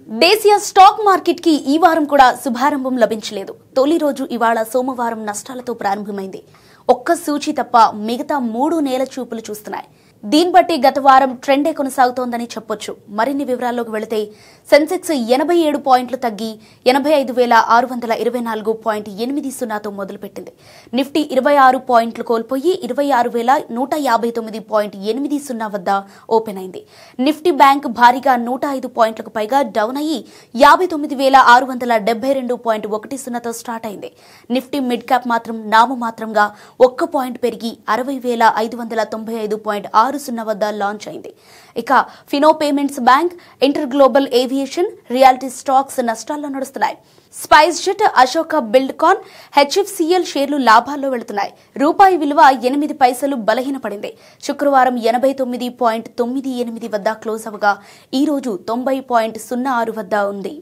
దేశీయ stock market కి ఈ వారం కూడా శుభారంభం లభించలేదు. తొలి రోజు ఇవాళ సోమవారం నష్టాలతో ప్రారంభమైంది. ఒక్క సూచి తప్ప మిగతా 3 నేల చూపులు చూస్తున్నాయి. దీన్ని బట్టి గత వారం ట్రెండే కొనసాగుతోందని చెప్పొచ్చు. మరిన్ని వివరాల్లోకి వెళితే సెన్సెక్స్ 87 పాయింట్లు తగ్గి 85,624.80తో మొదలుపెట్టింది. నిఫ్టీ 26 పాయింట్లు కోల్పోయి 26,159.80 వద్ద ఓపెన్ అయింది. నిఫ్టీ బ్యాంక్ భారీగా 105 పాయింట్లకు పైగా డౌన్ అయ్యి 59,672.10తో స్టార్ట్ అయింది. నిఫ్టీ మిడ్ క్యాప్ మాత్రం నామమాత్రంగా 1 పాయింట్ పెరిగి 60,595.60 వద్ద లాంచ్ అయింది. ఇక Fino payments bank, inter global aviation, reality stocks నష్టాల్లో నడుస్తున్నాయి. Spice jet, Ashoka Buildcon, HFCL షేర్లు లాభాల్లో వెళుతున్నాయి. రూపాయి విలువ 8 పైసలు బలహీనపడింది. శుక్రవారం 89.98 వద్ద క్లోజ్ అవగా ఈ రోజు 90.06 వద్ద ఉంది.